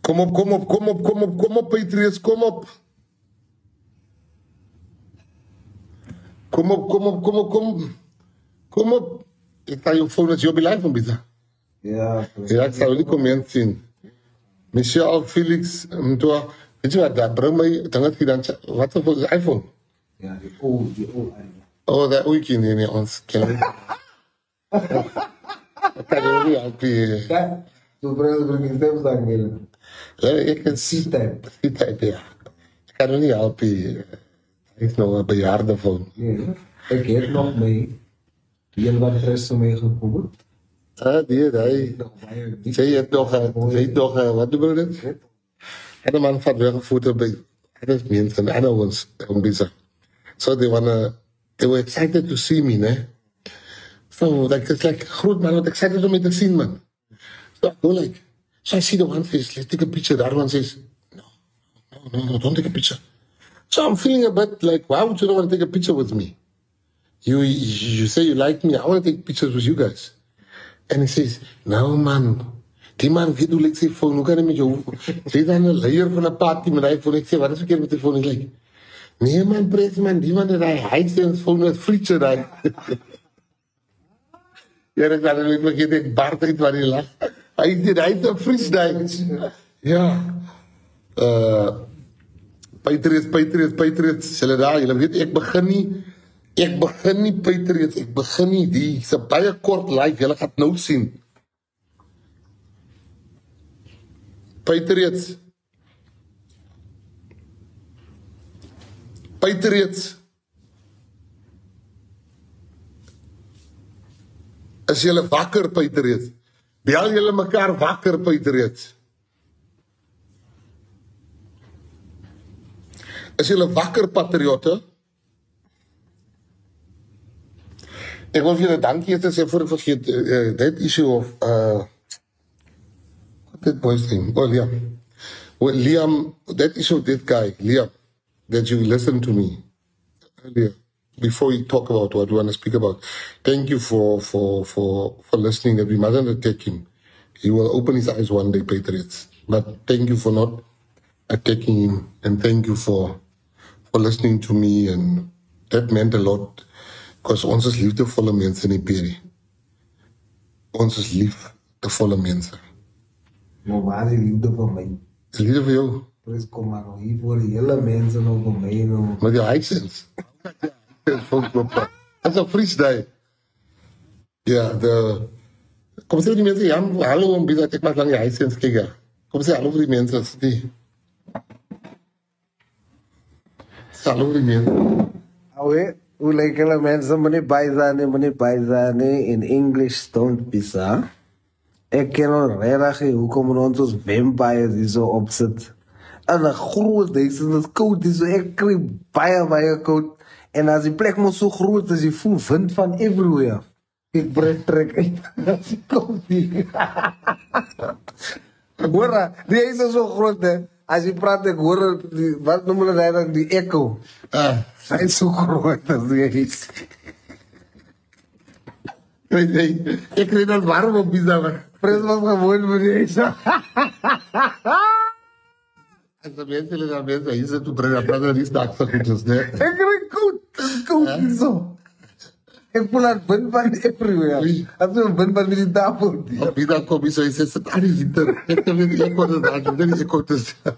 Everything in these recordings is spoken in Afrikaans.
Kom op, kom op, kom op, kom op, kom op, Patriots, kom op. Kom op, kom op, kom op, kom op. Kom op. Ik ga je phone als je op je live van bieden. Ja. Ja, ik zou niet comment zien. Michel, Felix, Mtoa. Weet je wat, dat brengt mij, dan heb je dan, wat voor is iPhone? Ja, die oude iPhone. Oh, dat ook in ons kennen. Dat kan je niet helpen. Ja, zo brengen we stemzang willen. Ja, ik kan C-type. C-type, ja. Ik kan er niet helpen. Hij is nog een bejaarde van. Nee, ik heb nog mee. Die hebben wat resten meegekomen. Ah, die, hij. Zij heeft nog, wat doen we dit? En de man van weggevoerd bij, dat is mensen, en ons, bezig. So they were excited to see me, né? So like it's like groot man, what excited om me te zien, man. So I go like, so I see the one face, let's take a picture. The other one says, no, don't take a picture. So I'm feeling a bit like, why would you not want to take a picture with me? You say you like me, I want to take pictures with you guys. And he says, no man, die man weet hoe lyk sy phone, hoe kan hy met jou, sy is dan een leier van een party met die phone. Ek sê, wat is verkeerd met die phone? Ek like, nee man, pres man, die man het hy sy phone met frietje daai. Ja, ek dan weet ek het Bart uit waar hy lag. Hy het een fries daai. Ja. Patriots, julle daar, julle weet ek begin nie Patriots, ek begin nie die, is een baie kort live, julle gaat nou sien. Patriots, is julle wakker, Patriots? Bel julle mekaar wakker, Patriots? Is julle wakker, patriotte? Ek wil vir julle dankie te sê voor ek vergeet, that issue of, that boy's name, oh Liam. Well, Liam, that issue of that guy, Liam, that you listened to me earlier, before you talk about what we want to speak about. Thank you for listening, that we mustn't attack him. He will open his eyes one day, Patriots. But thank you for not attacking him, and thank you for listening to me, and that meant a lot, because ons is liefdevolle mense in die peri. Ons is liefdevolle mense. Maar waar is die liefde van mij? Is liefde vir jou? Pres, kom maar nou hier voor die hele mensen nou van mij nou. Met jou hisense. Dat is een freestyle. Ja, kom sê die mense, ja, hallo, om bizar, ek maak lang die hisense, kijk ja. Kom sê hallo vir die mense, die. Hallo vir die mense. Ouwe, hoe lyk hulle mensen, meneer Baizane, in English don't be sir. Ek ken al regtig hoekom ons vampires hier so opsit. En 'n groot huis en dit koud is, so ek kry baie koud. En as die plek mos so groot is, jy voel wind van everywhere. Ek trek uit. Dit koud hier. Hoor, die huis is so groot hè. As jy praat ek hoor wat noem hulle dan die echo. Hy is so groot as die huis. Ek kry dat warm op bizar. Pres was gewoon vir die huis. As die mense, hier sit toe bring, dat is die stakse goedjes, ne? Ek kry koud, dit is koud so. Ek voel dat wind van everywhere. As jy wind van die tafel. Op die dag kom jy so, jy sê, sit aan die hinder. Ek kan nie die ekot is daar, nie die ekot is daar.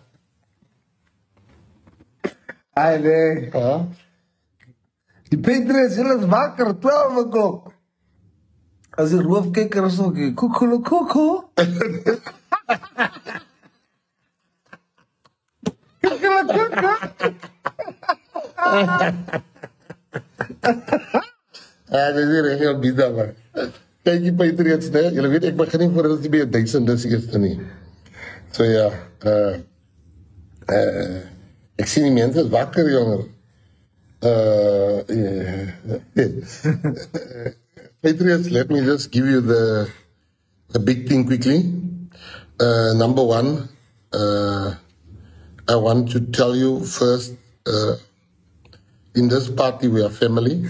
Ai nee. Die Patriots, julle is wakker, 12 o'clock. As die roofkikker is ook, koekelokoko. Koekelokoko. Dit is hier heel bizar, man. Kijk die Patriots, ne? Julle weet, ek begin nie voor die bij 1000 dis eerste nie. So ja, ek sien die mense is wakker, jonger. Patriots, let me just give you the big thing quickly. Number one, I want to tell you first, in this party we are family.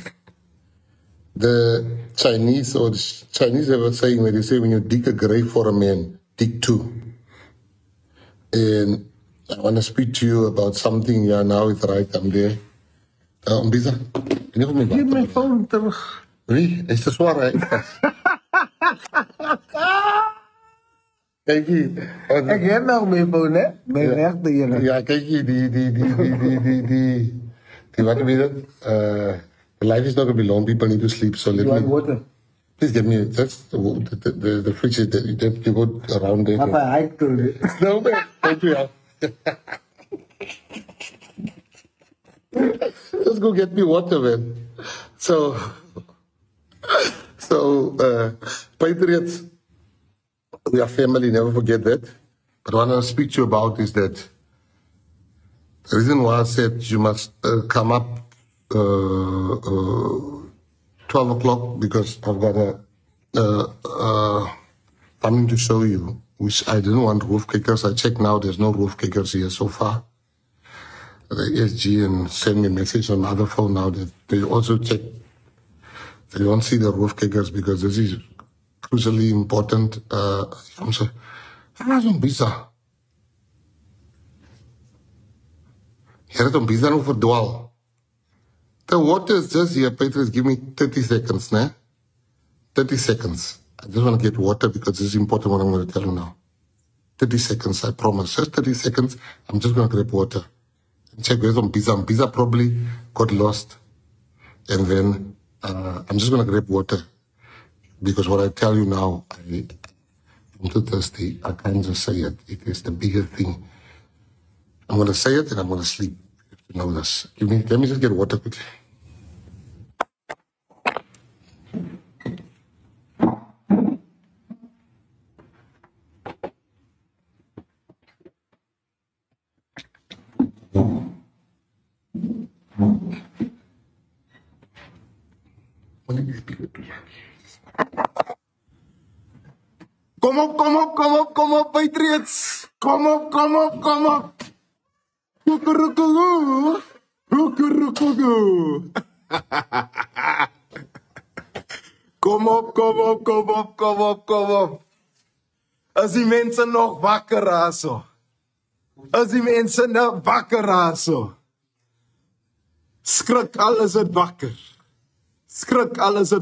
The Chinese have a saying where they say when you dig a grave for a man, dig two. And I want to speak to you about something. Yeah, now it's right. I'm there. Mbisa, can you hold me back? Geef my phone terug. Wie? Is te zwaar, hè? Kijk hier. Ik heb nog mijn phone, hè? Mijn rechter hier. Ja, kijk hier. Die wat weet het? Life is not going to be long. People need to sleep. So let You want me... water? Please get me... That's the fridge is that you go around there. Papa, I told you. No, man. Thank you. Just go get me water, man. So, Patriots, we are family, never forget that. But what I want to speak to you about is that the reason why I said you must come up 12 o'clock, because I've got something to show you, which I didn't want roof kickers. I checked now, there's no roof kickers here so far. The ESG and send me a message on my other phone now that they also check. They don't see the roof kickers because this is crucially important. I'm sorry. How is Mbisa? Here at Mbisa no verdwaal. The water is just here, Patriots. Give me 30 seconds, né? 30 seconds. I just want to get water because this is important what I'm going to tell you now. 30 seconds, I promise. Just 30 seconds. I'm just going to grab water. Check where's Mbisa. Mbisa probably got lost. And then I'm just going to grab water. Because what I tell you now, I'm too thirsty. I can't just say it. It is the biggest thing. I'm going to say it and I'm going to sleep. You know this. Let me just get water quickly. Kom op, Patriots. Kom op. Kukurukugu. Kom op. As die mense nog wakker raaso. Skrik alles het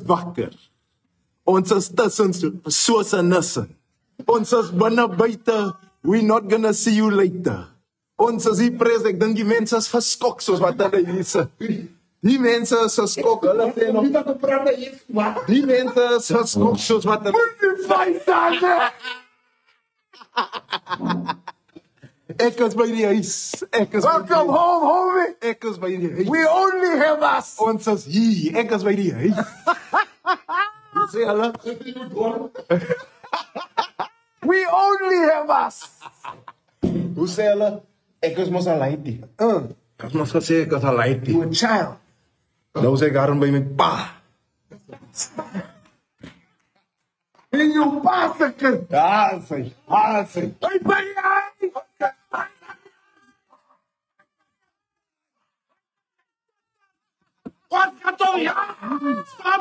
wakker. Ons is tussen soos 'n nissen. Ons is binne buite. We not gonna see you later. Ons is hier pres, ek dink die mense is geskok soos wat hulle hier sit. Die mense is geskok, hulle sê nog. Die mense is geskok soos wat hulle. Ek is by die huis. Welcome home, homie. Ek is by die huis. We only have us. Ons is hier. Ek is by die huis. Sê hulle. We only have us. Hoe sê hulle? Ek is mos alleen die. Ek mos gesê ek is alleen die. You a child. Nou sê ek daarom by my pa. En jou pa se kind. Ja, sê. Hey, baie. Wat gaat er ja? Staan.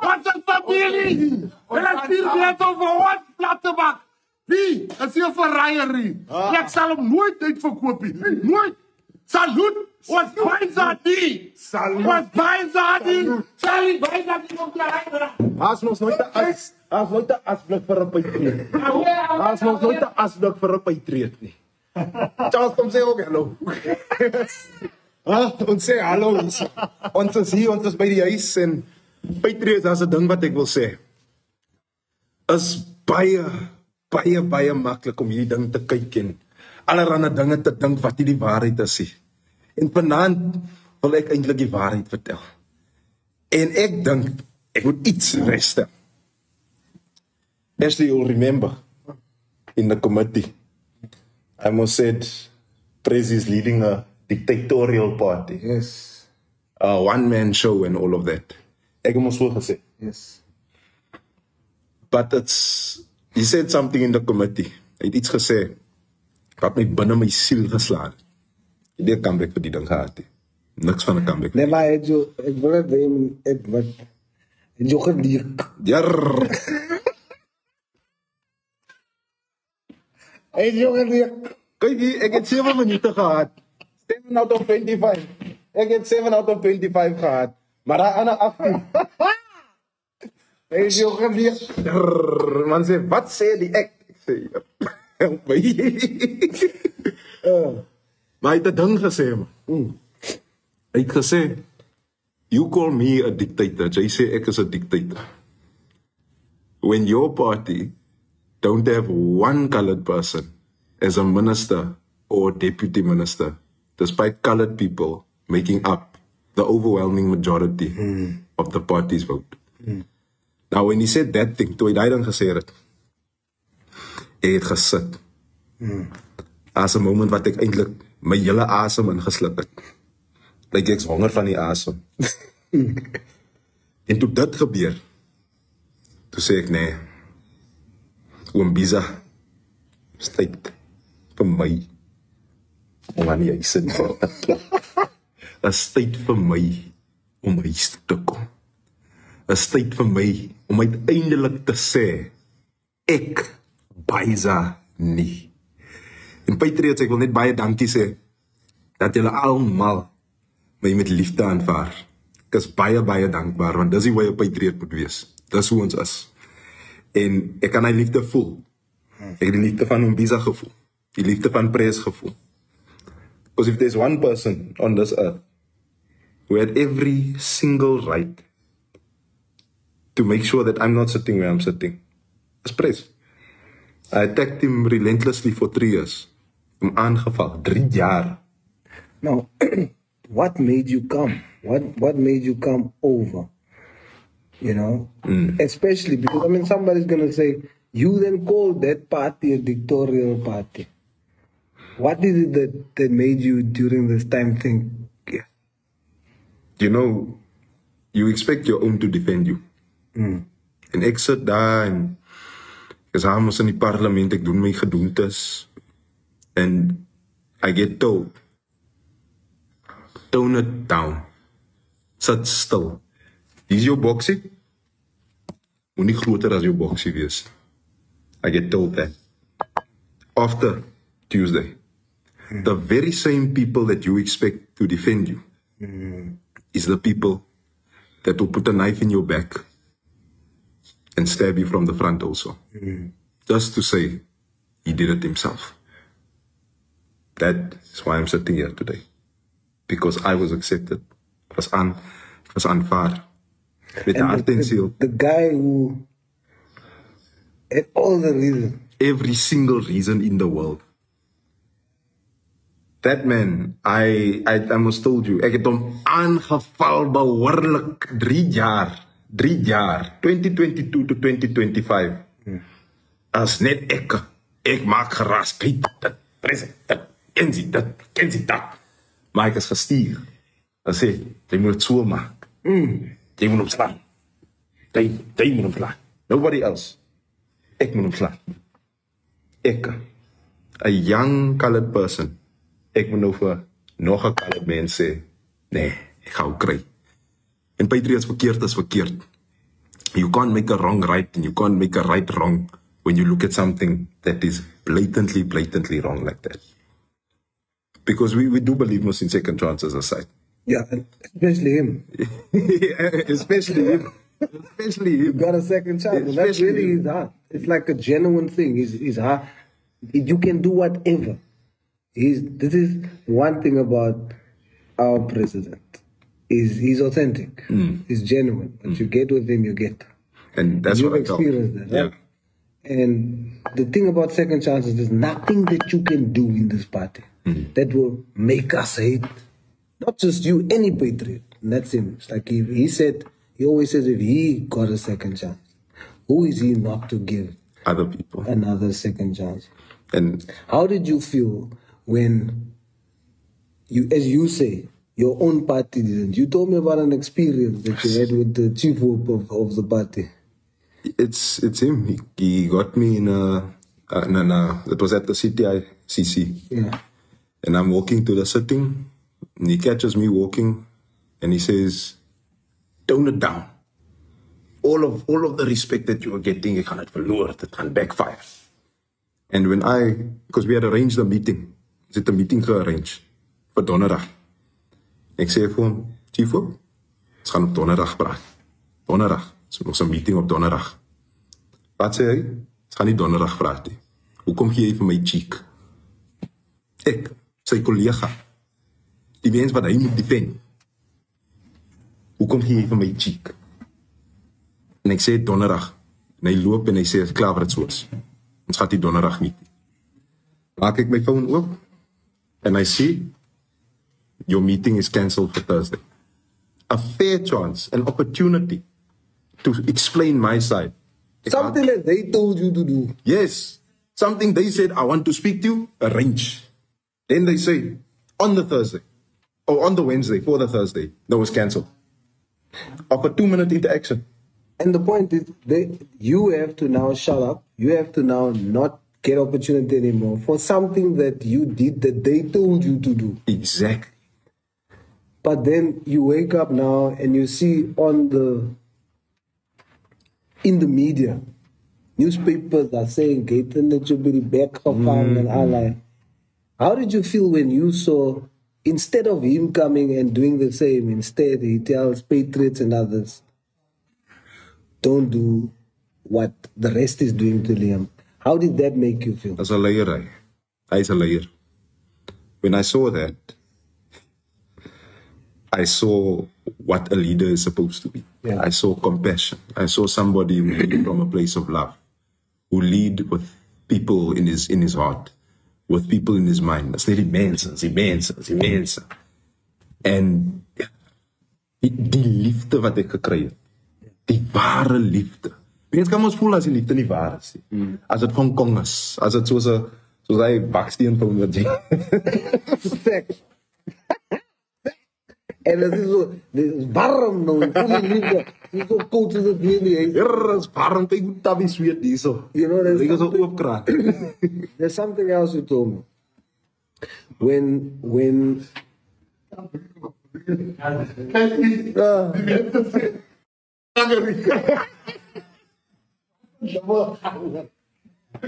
Wat is familie? En het hier net over wat plattebak. Wie? Is hier verraaierie. Ek sal hom nooit uitverkoop nie. Nooit. Salut. Wat baie die. Wat baie. Sally baie die op die ry. As ons nooit 'n asblik vir 'n Patriot. As ons nooit 'n asblik vir 'n Patriot nie. Charles kom sê ook hallo. Ons sê hallo. Ons is hier, ons is by die huis en Patriots, as 'n ding wat ek wil sê. Is baie maklik om hierdie ding te kyk en allerlei dinge te dink wat nie die waarheid is nie. En vanaand wil ek eintlik die waarheid vertel. En ek dink ek moet iets reste. As you remember in the committee, I almost said Prezi is leading a dictatorial party. Yes. A one-man show and all of that. Ek het mos so gesê. Yes. But he said something in the committee. Hy het iets gesê wat my binne my siel geslaan het. Ek het 'n comeback vir die ding gehad. Niks van 'n comeback. Nee, maar ek wil het neem, wat jy geleek. Jarr. Hy is jong en leeg. Kyk hier, ek het 7 minute gehad. 7 out of 25. Ek het 7 out of 25 gehad. Maar daai ander 18. Hy is jong en leeg. Man sê, wat sê die ek? Ek sê, help my. Maar hy het 'n ding gesê, man. Hy het gesê, you call me a dictator. Jy sê ek is 'n dictator. When your party don't have one colored person as a minister or deputy minister, despite colored people making up the overwhelming majority of the party's vote. Now, when he said that thing, toe hy daai ding gesê het, ek het gesit. As 'n moment wat ek eintlik my hele asem ingesluk het. Like ek's honger van die asem. En toe dit gebeur, toe sê ek, nee, oom Bisa, is tyd vir my om aan die huis in te kom. Is tyd vir my om huis toe te kom. Is tyd vir my om uiteindelik te sê, ek Bisa nie. En Patriots, ek wil net baie dankie sê, dat julle almal my met liefde aanvaar. Ek is baie, baie dankbaar, want dis die hoe 'n Patriot moet wees. Dis hoe ons is. En ek kan die liefde voel. Ek het die liefde van oom Bisa gevoel. Die liefde van Pres gevoel. Because if there's one person on this earth who had every single right to make sure that I'm not sitting where I'm sitting, it's Pres. I attacked him relentlessly for 3 years. Hom aangeval, 3 jaar. Now, what made you come? What made you come over? You know, especially because, I mean, somebody's going to say, you then called that party a dictatorial party. What is it that made you during this time think, yeah? You know, you expect your own to defend you. En ek sit daar en ek is hamers in die parlement, ek doen my gedoentes. And I get told, tone it down. Sit stil. Dis jou boksie? Moet nie groter as jou boksie wees. I get told that. After Tuesday, the very same people that you expect to defend you is the people that will put a knife in your back and stab you from the front also. Just to say, he did it himself. That is why I'm sitting here today. Because I was accepted. It was aanvaar. Met hart en ziel. The guy who had all the reason. Every single reason in the world. That man, I almost told you, ek het hom aangeval behoorlik 3 jaar. 3 jaar. 2022 to 2025. As net ek maak geras. Kyk dit, president, kensie dit, kensie dat. Maar ek is gestuur. Hy sê, jy moet het so maak. Jy moet hom slaan. Jy moet hom slaan. Nobody else. Ek moet hom slaan. Ek, a young colored person, ek moet nou vir nog 'n colored mens sê, nee, ek gaan hom kry. En Patriots, verkeerd is verkeerd. You can't make a wrong right and you can't make a right wrong when you look at something that is blatantly wrong like that. Because we do believe most in second chances aside. Yeah, especially him. Especially him. Especially him. You got a second chance. And that's really his heart. It's like a genuine thing. His heart. You can do whatever. This is one thing about our president. He's authentic. He's genuine. What you get with him, you get. And that's You've what I felt. experienced that, right? Yeah. And the thing about second chances, there's nothing that you can do in this party that will make us hate. Not just you, any patriot. And that's him. It's like he always says if he got a second chance, who is he not to give Other people. another second chance? And How did you feel when you, as you say, your own party didn't? You told me about an experience that you had with the chief whip of the party. it's him. He got me in it was at the CTICC. Yeah. And I'm walking to the sitting, and he catches me walking, and he says, tone it down. All of the respect that you are getting, ek gaan het verloor, dit gaan backfire. And because we had arranged a meeting. Ons het 'n meeting gearrange vir donderdag. Ek sê vir hom, Chief, ons gaan op donderdag praat. Donderdag. Ons 'n meeting op donderdag. Wat sê hy? Ons gaan nie donderdag praat nie. Hoekom gee jy vir my cheek? Ek, sy kollega, die mens wat hy moet defend. Hoekom gee jy vir my cheek? En ek sê donderdag. En hy loop en hy sê, klaar wat het soos. Ons gaat die donderdag niet. Maak ek my phone oop. And I see, your meeting is cancelled for Thursday. A fair chance, an opportunity to explain my side. Something that they told you to do. Yes. Something they said, I want to speak to you, arrange. Then they say, on the Thursday, or on the Wednesday, for the Thursday, that was cancelled. Of a 2-minute interaction. And the point is, you have to now shut up. You have to now not get opportunity anymore for something that you did that they told you to do. Exactly. But then you wake up now and you see in the media, newspapers are saying Gaten that you'll be back and all that. How did you feel when you saw, instead of him coming and doing the same, instead he tells Patriots and others, don't do what the rest is doing to Liam? How did that make you feel? As a liar, Hy's a liar. When I saw that, I saw what a leader is supposed to be. Yeah. I saw compassion. I saw somebody who lead from a place of love, who lead with people in his heart, with people in his mind. That's not immense. En die liefde wat ek gekry het, die ware liefde. Mens kan ons voel as die liefde nie waar is nie. As dit Hong Kong is, as dit soos hy baksteen van wat jy. En het is warm nou, voel die liefde. Het is so koud as het hier nie. Is warm, ek moet tabie sweet hier so. You know, Ek is so oopkraak. there's something else you told me. When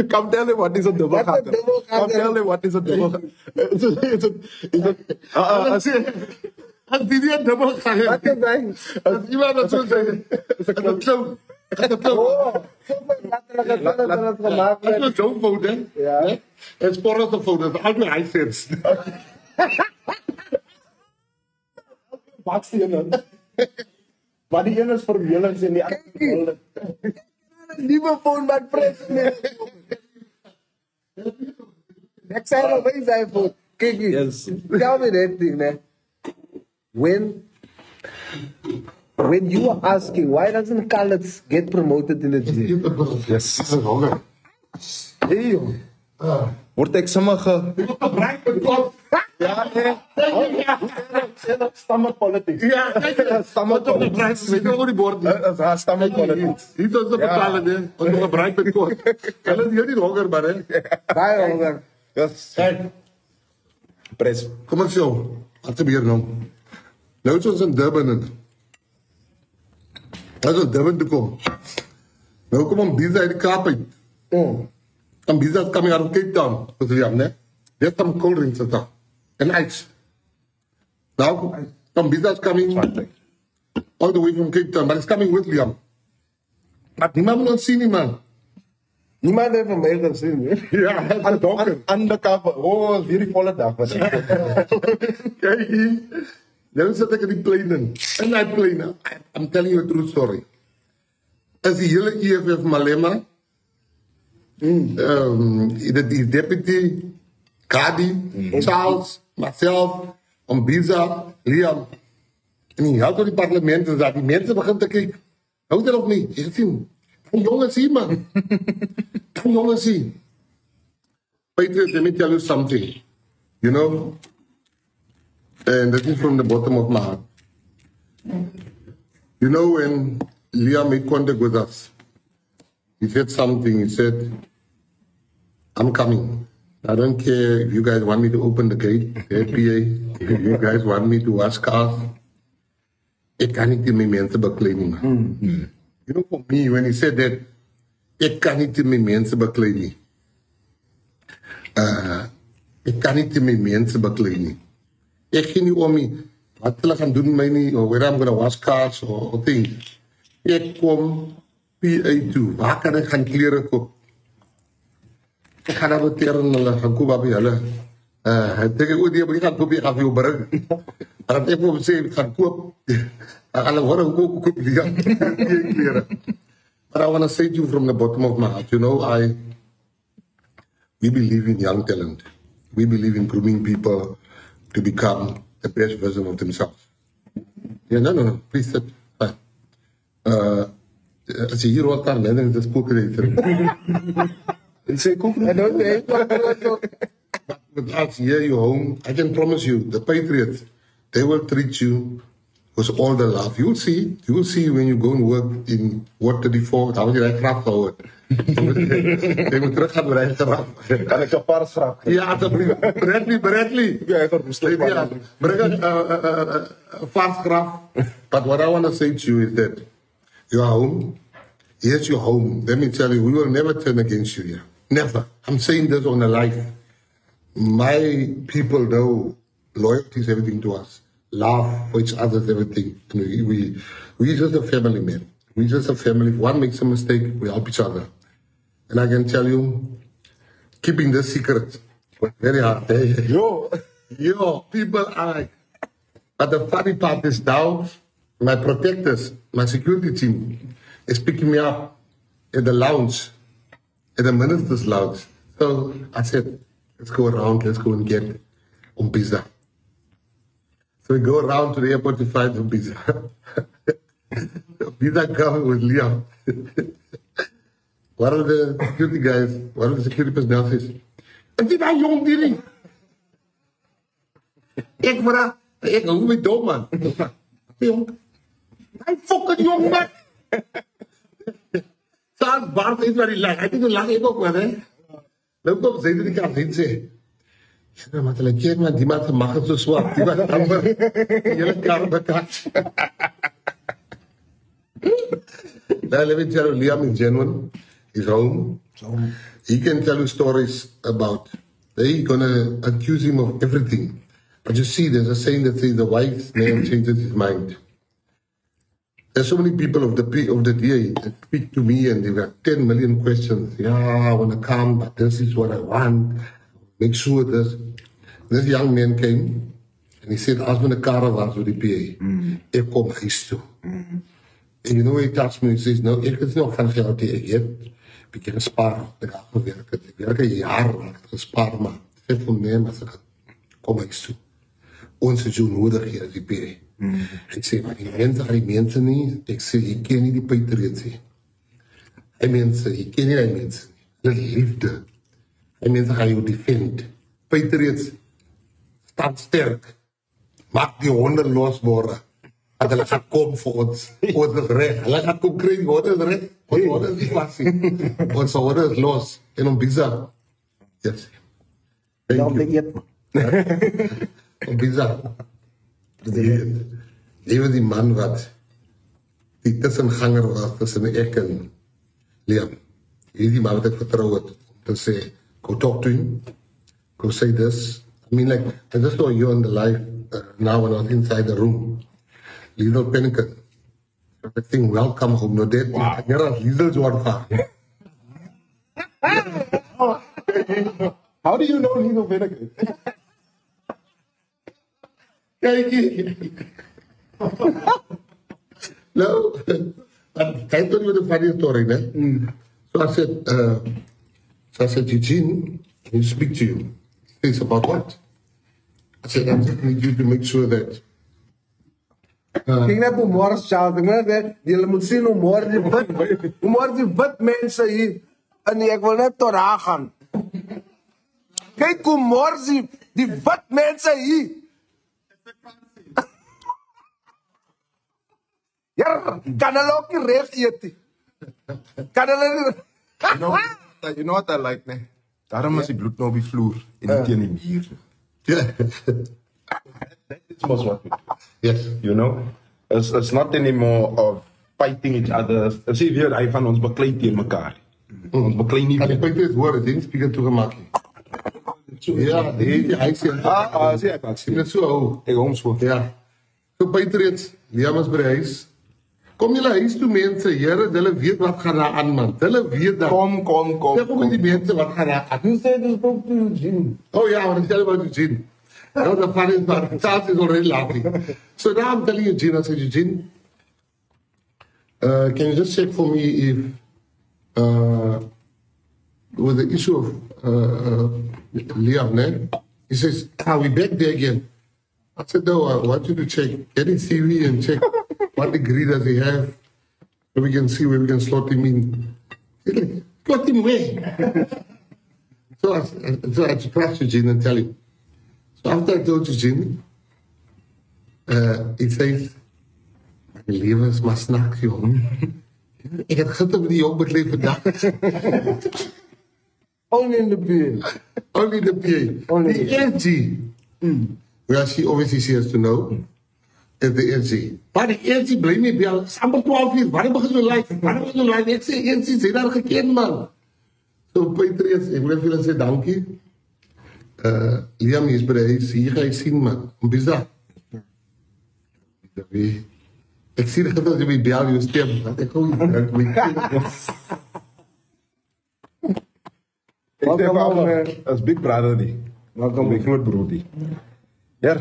Come tell me what is a double What a hacker. double Come hacker. tell me what is a double As die nie 'n dubbel gaan hê. Wat is hy? As iemand wat so sê, is 'n klou. Ek het klou. Laat gemaak Ek het so fout hè. Ja. En sporre se fout, dit is albei hy sê. baksteen. Maar die een is vermelings en die ander Nieuwe phone maar press nie. Ek sê nou baie sy phone. Kyk hier. Yes. Tell me that thing, man. When you are asking why doesn't Khaled get promoted in the gym? Yes. Dis honger. Hey joh. Word ek sommer Gebruik met kop. Ja nee. Stammer politics. Ja, kyk, Stammer wat op die pryse, weet jy oor die bord nie. As stammer politics. Hier is ons betaal dit. Ons gebruik met kos. Hulle is hier nie honger maar hè. Baie honger. Yes. Kyk, Pres. kom ek sê, wat gebeur nou? Nou is ons in Durban. As ons Durban toe kom. Nou kom ons Biza uit die Kaap uit. En Biza is coming out of Cape Town. Wat wil jy aan, né? There's some cold drinks and stuff. And ice. Now, some Biza is coming all the way from Cape Town, but it's coming with Liam. Maar niemand moet ons sien nie, man. Niemand heeft van mij gezien. Ja, het is donker. Undercover. Oh, weer die volle dag. Wat Kijk hier. Nou zit ik in die plane in. In die plane, I'm telling you a true story. Is die hele EFF Malema, die deputy, Kadi, Charles, myself, Biza, Liam. En die helft van die parlement is dat die mensen beginnen te kijken. Hou dit of niet? Je ziet hem. Een jongen zie, man. Een jongen zie. Patriot, let me tell you something. You know, and that is from the bottom of my heart. You know, when Liam made contact with us, he said something. He said, I'm coming. I don't care if you guys want me to open the gate, the APA, if you guys want me to wash cars. Ek kan niet in mijn mensen bekleding. You know, for me, when he said that, ek kan niet in mijn mensen bekleding. Ek kan nie te my mense beklei nie. Ek gee nie om nie, wat hulle gaan doen my nie, or whether I'm gonna wash cars or things. Ek kom PA toe, waar kan ek gaan klere koop? Ek gaan daar beteer en hulle gaan koop by hulle. Ek dink ek gaan koop, ek gaan vir jou bring. En ek moet sê, ek gaan koop. Hulle hoor hoe koop die klere. But I want to say to you from the bottom of my heart, you know, we believe in young talent. We believe in grooming people to become the best version of themselves. Yeah, no, please sit. Fine. As je hier hoort kan, dan is het spookrijder. But us here, your home, I can promise you, the Patriots, they will treat you with all the love. You will see when you go and work in Ward 34, dan word jy reg graf gehou. Jy moet terug gaan reg graf. Kan ek 'n paar vrae? Ja, asseblief. Bradley. Ja, vermoeslik. Ja, bring 'n vars graf. But what I want to say to you is that your home, here's your home. Let me tell you, we will never turn against you here. Never. I'm saying this on a life. My people know loyalty is everything to us. Love for each other is everything. We just a family, man. We just a family. If one makes a mistake, we help each other. And I can tell you, keeping this secret was very hard. Yo, people are like, but the funny part is now, my protectors, my security team, is picking me up at the lounge, at the minister's lounge. So I said, let's go around, let's go and get pizza. So we go around to the airport to find some pizza. Pizza coming with Liam. One of the security guys, one of the security personnel says, "Is dit daai jong dierie?" Ek hou my dom man. Jong. Hy fucking jong man. Saan Bart is waar die lag. Hy het so lag ek ook maar hè. Nou kom sy dit kan sien sê. Ja, maar hulle keer maar die man se mag so swak. Die was amper hele kar bekat. Now let me tell you, Liam is genuine. He's home. He can tell you stories about, they're gonna accuse him of everything. But you see, there's a saying that says the wise man changes his mind. There's so many people of the DA that speak to me and they've got 10 million questions. Yeah, I want to come, but this is what I want. Make sure this young man came and he said, as met 'n karre was with die PA, ek kom huis toe. And you know, he touched me and he says, no, ek is nog van geld die ek het, bietjie gespaar, ek het gewerk, ek werk 'n jaar, ek het gespaar, maar ek vir my, maar ek kom huis toe. Ons is so nodig hier, die PA. Ek sê, maar die mense nie, ek sê, jy ken nie die Patriots nie. Die mense, jy ken nie die mense nie, die liefde. Die mense gaan jou defend. Patriots, staan sterk, maak die honde losword, dat hulle gaan kom vir ons is reg, hulle gaan kom kry, ons is reg, ons is die passie, ons is los, en om bizar. Yes. Thank you. Om bizar. Jy was die man wat die tussenganger was tussen ek en Liam. Jy is die man wat ek vertrouw het om te sê, go talk to him, go say this. I mean, like, I just saw you on the live now when I was inside the room. Liesel Pennington. I think, welcome home, no dead. Wow. Liesel's one far. How do you know Liesel Pennington? No, but I told you the funny story, ne? So I said, Eugene, can you speak to you? He says, about what? I said, I just need you to make sure that. Kijk net hoe Morris Charles, jullie moeten zien hoe Morris die wit mensen hier, en ik wil net door haar gaan. Kijk hoe Morris die wit mensen hier. Ja, kan hulle ook nie reg eet nie. Kan hulle nie. You know what I like, nee? Daarom is die bloed nou op die vloer en nie teen die muur. Yeah. That's most what we do. Yes. You know? It's not anymore of fighting each other. Sê weer, hy van ons beklei teen mekaar. Ons beklei nie En weer. die punt is, hoor, het ding speaker toegemaak. Ja, nee, hy sê. Sê ek wat sê. Dit is so ou. Ek hom so. Ja. So Patriots, Liam is by die huis. Kom julle huis toe mense, Here, hulle weet wat gaan daar aan man. Hulle weet dat. Kom. Kom met die mense wat gaan daar aan. You said you spoke to Eugene. Oh yeah, I want to tell you about Eugene. No, the funny part, Charles is already laughing. So now I'm telling Eugene, I said, Eugene, can you just check for me if with the issue of Liam, ne? He says, are we back there again? I said, no, I want you to check, get his CV and check what degree does he have, so we can see where we can slot him in. He's like, slot him where? So I trust Eugene and tell him. So after I told Eugene, he says, my leven is maar snak, jong. Ik heb gitter met die jong bedrijf vandaag. Only in the PA. Only the PA. Only the SG. Well, she obviously she has to know. Is the SG. Maar die SG blijft niet bij al. Samen 12 uur. Waarom begin je live? Waarom begin je live? Ik zeg, SG, ze daar gekend, man. So, Patriots, ik wil even zeggen, dankie. Liam is bij de huis. Hier ga je zien, man. Hoe is dat? Ik zie dat je bij bel je stem. Want ik hoor je. Welkom man. Dat is Big Brother die. Welkom Big groot broer die. Ja.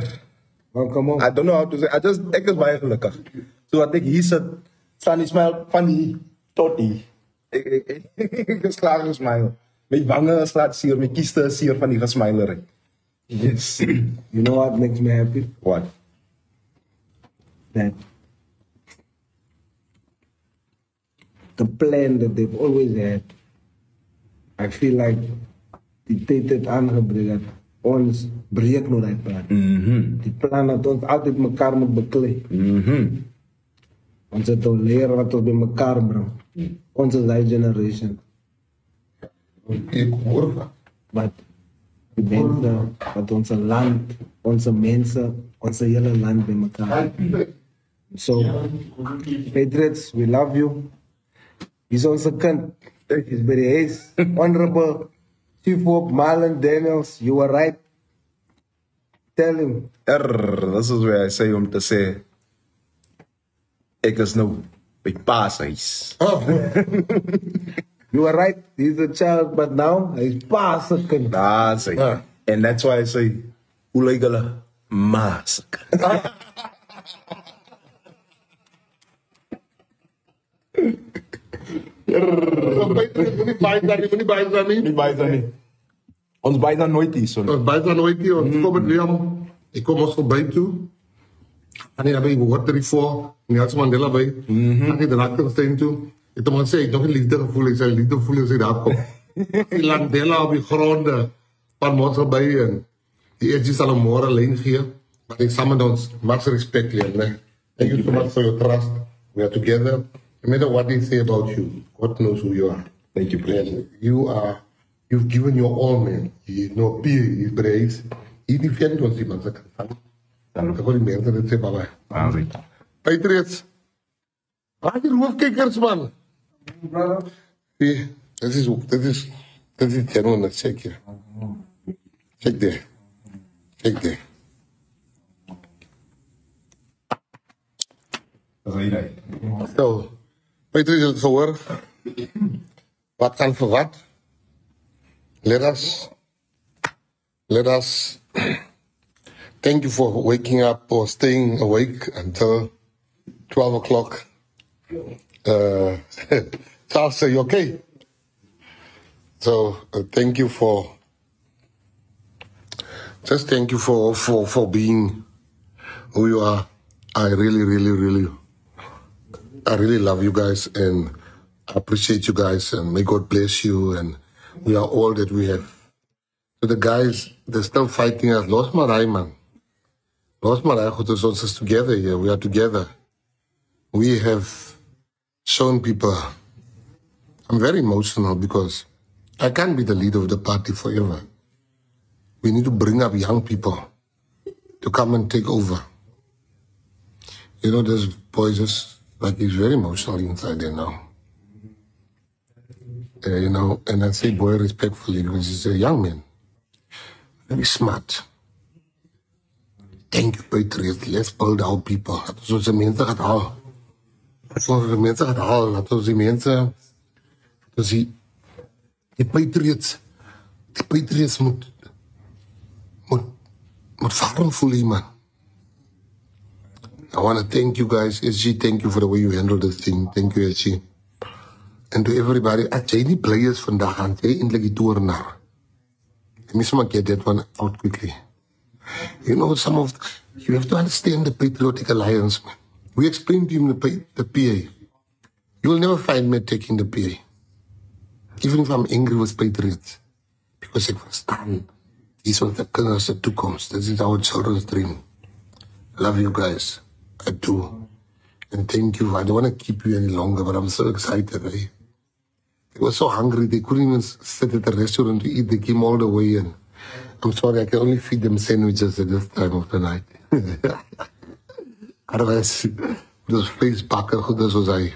Welkom on. I don't know how to say. Ek is baie gelukkig. So wat ek hier sit, staan die smile van die tot die. Ek is klaar gesmile. My wange is laat seer, my kieste is seer van die gesmilery. Yes. You know what makes me happy? What? That the plan that they've always had, I feel like die tyd het aangebreek dat ons breek nou die plan. Die plan dat ons altyd mekaar moet beklei. Ons het al leer wat ons by mekaar bring. Ons is die generation. Ik hoor van. Wat die mense, wat onze land, onze mensen, onze hele land bij elkaar. So, Patriots, we love you. Hier is onze kind. He's by the ace. Honorable Chief Hope Marlon Daniels, you were right. Tell him. This is where I say om te sê ek is nou by pa's huis. Oh, You were right. He's a child, but now he's past a kind. That's it. And that's why I say hoe lyk hulle ma se kind. so Patriots, moet nie baie dan nie. Nie baie dan nie. Ons baie dan nooit hier so. Ons baie dan nooit hier. Ons kom met Liam. Ik kom ons voorbij toe. En dan ben ik Water voor. Nelson Mandela bij. Dan ik de Rakkenstein toe. Ik heb hem gezegd, nog een liefdegevoel. Ik zei, liefdegevoel als ik daar kom. Die Landela op die gronden. Van ons erbij. En die eerste zal een morgen alleen geven. Maar ik samen met ons. Max respect, Liam. Nee. Thank you so much for your trust. We are together. No matter what they say about you, God knows who you are. Thank you, please. And you've given your all, man. You know, is brave. Hier die vent ons die mensen kan vangen. Dan kan die mensen dat zeggen, bye. Patriots. Waar die hoofdkijkers, man? See, dit is genuine, check hier. Check there. Check there. Dat is hy. So, Patriots het gehoor. Wat kan voor wat? Let us thank you for waking up or staying awake until 12 o'clock. Charles, are you okay? So thank you for being who you are. I really love you guys and I appreciate you guys and may God bless you and we are all that we have. So the guys, they're still fighting us. Los Marai, man. Los Marai, ons is together here. We are together. We have shown people. I'm very emotional because I can't be the leader of the party forever. We need to bring up young people to come and take over. You know, this boy just, like, he's very emotional inside there now. You know, and I say boy respectfully because he's a young man. Very smart. Thank you, Patriots. Let's build our people. Dat is onze mensen gaat halen. Dat is onze mensen gaat halen. Dat is die mensen... Dat is die Patriots... Die Patriots moet farm voelen, man. I want to thank you guys. SG, thank you for the way you handle this thing. Thank you, SG. And to everybody, as jy nie bly is vandag, aan jy eintlik die torenaar. Let me get that one out quickly. You know, you have to understand the Patriotic Alliance, man. We explained to him the PA. You will never find me taking the PA. Even if I'm angry with Patriots. Because ek verstaan, these are the kinders of toekomst. This is our children's dream. Love you guys. I do. And thank you. I don't want to keep you any longer, but I'm so excited, eh? They were so hungry, they couldn't even sit at the restaurant to eat. They came all the way in. I'm sorry, I can only feed them sandwiches at this time of the night. Otherwise, those vleesbakken, goed, dat was hij.